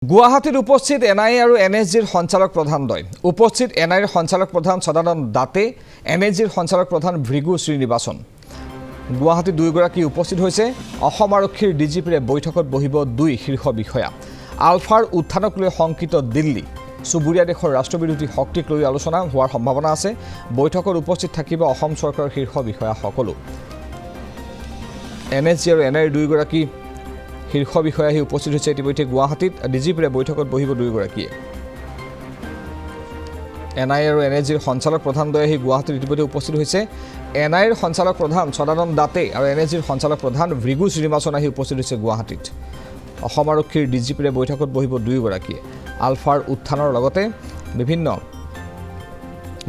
গুৱাহাটীত উপস্থিত এনআইএ আৰু এনএছজিৰ সঞ্চালক প্ৰধানদ্বয় উপস্থিত এনআইএৰ সঞ্চালক প্ৰধান সদানন্দ দাতে এনএছজিৰ সঞ্চালক প্ৰধান ভৃগু শ্ৰীনিবাসন গুৱাহাটীত দুয়োগৰাকী উপস্থিত হৈছে অসম আৰক্ষীৰ ডিজিপিৰে বৈঠকত বহিব দুই শীৰ্ষ বিষয়া আলফাৰ উত্থানক লৈ শংকিত দিল্লী চুবুৰীয়া দেশৰ ৰাষ্ট্ৰবিৰোধী শক্তিক লৈ আলোচনা হোৱাৰ সম্ভাৱনা আছে বৈঠকত উপস্থিত থাকিব অসম চৰকাৰৰ শীৰ্ষ বিষয়া সকলো এনএছজি আৰু এনআইএৰ দুয়োগৰাকী শীৰ্ষ বিষয়া আহি উপস্থিত হৈছে ইতিমধ্যে গুৱাহাটীত ডিজিপিৰে বৈঠকত বহিব দুয়োগৰাকীয়ে এনআইএ আৰু এনএছজিৰ সঞ্চালক প্ৰধানদ্বয় আহি গুৱাহাটীত ইতিমধ্যে উপস্থিত হৈছে এনআইএৰ সঞ্চালক প্ৰধান সদানন্দ দাতে আৰু এনএছজিৰ সঞ্চালক প্ৰধান ভৃগু শ্ৰীনিবাসন আহি উপস্থিত হৈছে গুৱাহাটীত অসম আৰক্ষীৰ ডিজিপিৰে বৈঠকত বহিব দুয়োগৰাকীয়ে আলফাৰ উত্থানৰ লগতে বিভিন্ন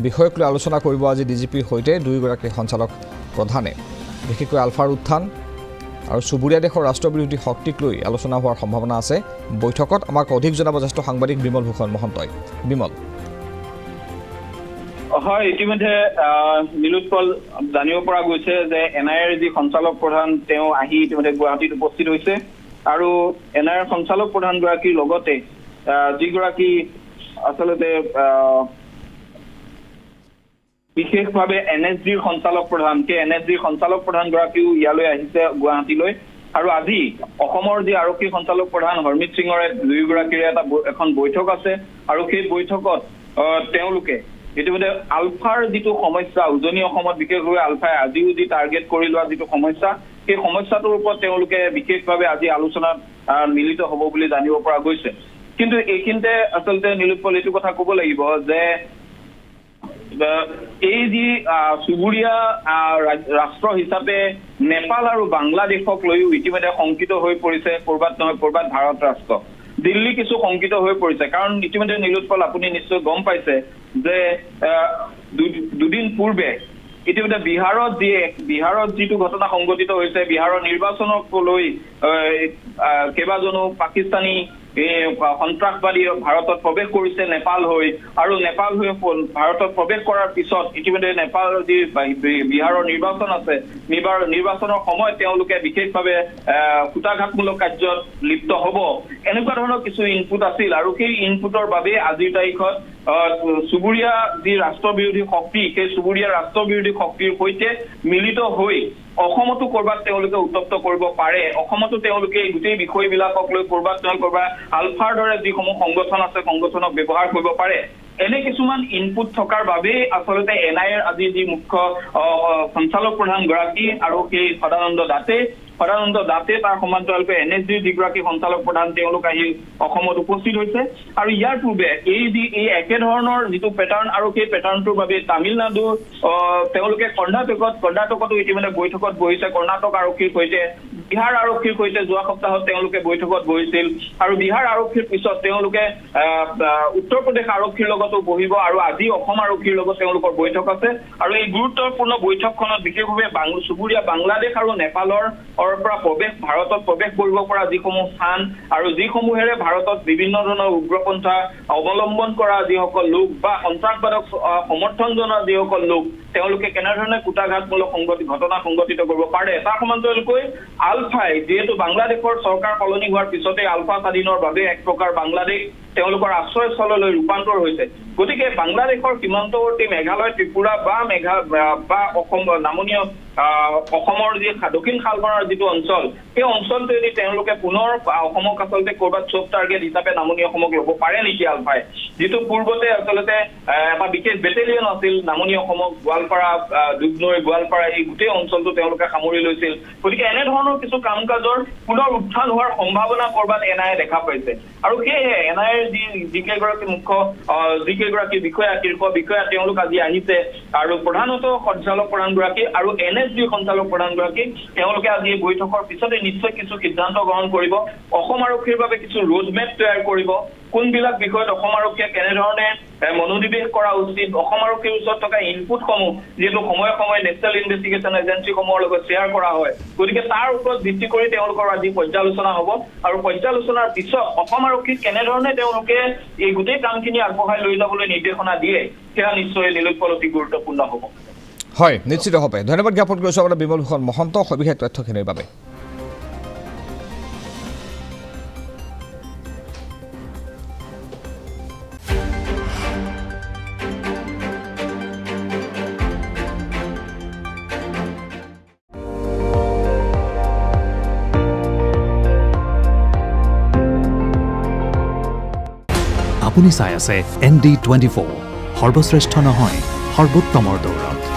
বিষয়ক লৈ আলোচনা কৰিব আজি ডিজিপিৰ সৈতে দুয়োগৰাকী সঞ্চালক প্ৰধানে বিশেষকৈ আলফাৰ উত্থান আৰু চুবুৰীয়া দেশৰ ৰাষ্ট্ৰবিৰোধী শক্তিক লৈ আলোচনা হোৱাৰ সম্ভাৱনা আছে বৈঠকত আমাক অধিক জনাব জ্যেষ্ঠ সাংবাদিক বিমল ভূষণ মহন্তই বিমল হয় ইতিমধ্যে নীলোৎপল জানিব পৰা গৈছে যে এনআইএৰ যি সঞ্চালক প্ৰধান তেওঁ আহি ইতিমধ্যে গুৱাহাটীত উপস্থিত হৈছে আৰু এনআইএৰ সঞ্চালক প্ৰধানগৰাকীৰ লগতে যিগৰাকী আচলতে বিশেষভাৱে এনএছজিৰ সঞ্চালক প্ৰধান সেই এনএছজিৰ সঞ্চালক প্ৰধানগৰাকীও ইয়ালৈ আহিছে গুৱাহাটীলৈ আৰু আজি অসমৰ যি আৰক্ষী সঞ্চালক প্ৰধান হৰমিত সিঙৰে দুয়োগৰাকীৰে এখন বৈঠক আছে আৰু সেই বৈঠকত তেওঁলোকে ইতিমধ্যে আলফাৰ যিটো সমস্যা উজনি অসমত বিশেষভাৱে আলফাই আজিও যি টাৰ্গেট কৰি লোৱা যিটো সমস্যা সেই সমস্যাটোৰ ওপৰত তেওঁলোকে বিশেষভাৱে আজি আলোচনাত মিলিত হ'ব বুলি জানিব পৰা গৈছে কিন্তু এইখিনিতে আচলতে নীলোৎপল এইটো কথা ক'ব লাগিব যে এই যি চুবুৰীয়া ৰাষ্ট্ৰ হিচাপে নেপাল আৰু বাংলাদেশক লৈও ইতিমধ্যে শংকিত হৈ পৰিছে ক'ৰবাত নহয় ক'ৰবাত ভাৰত ৰাষ্ট্ৰ দিল্লী কিছু শংকিত হৈ পৰিছে কাৰণ ইতিমধ্যে নীলোৎপল আপুনি নিশ্চয় গম পাইছে যে দুদিন পূৰ্বে ইতিমধ্যে বিহাৰত যিটো ঘটনা সংঘটিত হৈছে বিহাৰৰ নিৰ্বাচনক লৈ কেইবাজনো পাকিস্তানী সন্ত্ৰাসবাদী ভাৰতত প্ৰৱেশ কৰিছে নেপাল হৈ আৰু নেপাল হৈ ভাৰতত প্ৰৱেশ কৰাৰ পিছত ইতিমধ্যে নেপালৰ যি বিহাৰৰ নিৰ্বাচন আছে নিৰ্বাচনৰ সময়ত তেওঁলোকে বিশেষভাৱে কুটাঘাতমূলক কাৰ্যত লিপ্ত হ'ব এনেকুৱা ধৰণৰ কিছু ইনপুট আছিল আৰু সেই ইনপুটৰ বাবে আজিৰ তাৰিখত চুবুৰীয়া যি ৰাষ্ট্ৰবিৰোধী শক্তি সেই চুবুৰীয়া ৰাষ্ট্ৰবিৰোধী শক্তিৰ সৈতে মিলিত হৈ অসমতো ক'ৰবাত তেওঁলোকে উত্তপ্ত কৰিব পাৰে অসমতো তেওঁলোকে গোটেই বিষয়বিলাকক লৈ ক'ৰবাত নহয় ক'ৰবাত আলফাৰ দৰে যিসমূহ সংগঠন আছে সংগঠনক ব্যৱহাৰ কৰিব পাৰে এনে কিছুমান ইনপুট থকাৰ বাবে আচলতে এনআইএৰ আজি যি মুখ্য সঞ্চালক প্ৰধানগৰাকী আৰু সেই সদানন্দ দাতে তাৰ সমান্তৰালকৈ এনএছজিৰ যিগৰাকী সঞ্চালক প্ৰধান তেওঁলোক আহি অসমত উপস্থিত হৈছে আৰু ইয়াৰ পূৰ্বে এই একেধৰণৰ যিটো পেটাৰ্ণ আৰু সেই পেটাৰ্ণটোৰ বাবে তামিলনাডু তেওঁলোকে কৰ্ণাটকতো ইতিমধ্যে বৈঠকত বহিছে কৰ্ণাটক আৰক্ষীৰ সৈতে বিহাৰ আৰক্ষীৰ সৈতে যোৱা সপ্তাহত তেওঁলোকে বৈঠকত বহিছিল আৰু বিহাৰ আৰক্ষীৰ পিছত তেওঁলোকে উত্তৰ প্ৰদেশ আৰক্ষীৰ লগতো বহিব আৰু আজি অসম আৰক্ষীৰ লগত তেওঁলোকৰ বৈঠক আছে আৰু এই গুৰুত্বপূৰ্ণ বৈঠকখনত বিশেষভাৱে চুবুৰীয়া বাংলাদেশ আৰু নেপালৰ পৰা ভাৰতত প্ৰৱেশ কৰিব পৰা যিসমূহ স্থান আৰু যিসমূহেৰে ভাৰতত বিভিন্ন ধৰণৰ উগ্ৰপন্থা অৱলম্বন কৰা যিসকল লোক বা সন্ত্ৰাসবাদক সমৰ্থন জনোৱা যিসকল লোক তেওঁলোকে কেনেধৰণে কুটাঘাতমূলক ঘটনা সংঘটিত কৰিব পাৰে তাৰ সমান্তৰালকৈ আলফাই যিহেতু বাংলাদেশৰ চৰকাৰ সলনি হোৱাৰ পিছতে আলফা স্বাধীনৰ বাবে এক প্ৰকাৰ বাংলাদেশ তেওঁলোকৰ আশ্ৰয়স্থললৈ ৰূপান্তৰ হৈছে গতিকে বাংলাদেশৰ সীমান্তৱৰ্তী মেঘালয় ত্ৰিপুৰা বা অসম নামনীয় অসমৰ যি দক্ষিণ খালবাৰৰ যিটো অঞ্চল সেই অঞ্চলটো যদি তেওঁলোকে পুনৰ অসমক আচলতে ক'ৰবাত চব টাৰ্গেট হিচাপে নামনি অসমক ল'ব পাৰে নেকি আলফাই যিটো পূৰ্বতে আচলতে এটা বিশেষ বেটেলিয়ন আছিল নামনি অসমক গোৱালপাৰা দুধনৈ গোৱালপাৰা এই গোটেই অঞ্চলটো তেওঁলোকে সামৰি লৈছিল গতিকে এনেধৰণৰ কিছু কাম কাজৰ পুনৰ উত্থান হোৱাৰ সম্ভাৱনা ক'ৰবাত এনআইএ দেখা পাইছে আৰু সেয়েহে এনআইএৰ যিকেইগৰাকী যিকেইগৰাকী বিষয়া শীৰ্ষ বিষয়া তেওঁলোক আজি আহিছে আৰু প্ৰধানতঃ সঞ্চালক প্ৰধানগৰাকী আৰু এনএছজিৰ সঞ্চালক প্ৰধানগৰাকী তেওঁলোকে আজি এই বৈঠকৰ পিছতে নিশ্চয় কিছু সিদ্ধান্ত গ্ৰহণ কৰিব অসম আৰক্ষীৰ বাবে কিছু ৰোডমেপ তৈয়াৰ কৰিব কোনবিলাক বিষয়ত অসম আৰক্ষীয়ে কেনেধৰণে মনোনিৱেশ কৰা উচিত অসম আৰক্ষীৰ ওচৰত থকা ইনপুটসমূহ যিহেতু সময়ে সময়ে নেশ্যনেল ইনভেষ্টিগেশ্যন এজেঞ্চিসমূহৰ লগত শ্বেয়াৰ কৰা হয় গতিকে তাৰ ওপৰত ভিত্তি কৰি তেওঁলোকৰ আজি পৰ্যালোচনা হ'ব আৰু পৰ্যালোচনাৰ পিছত অসম আৰক্ষীক কেনেধৰণে তেওঁলোকে এই গোটেই কামখিনি আগবঢ়াই লৈ যাবলৈ নিৰ্দেশনা দিয়ে সেয়া নিশ্চয় নীলোৎপল অতি গুৰুত্বপূৰ্ণ হ'ব হয় নিশ্চিতভাৱে ধন্যবাদ জ্ঞাপন কৰিছোঁ আপোনাৰ বিমল ভূষণ মহন্ত সবিশেষ তথ্যখিনিৰ বাবে আপুনি চাই আছে ND24 সৰ্বশ্ৰেষ্ঠ নহয় সৰ্বোত্তমৰ দৌৰত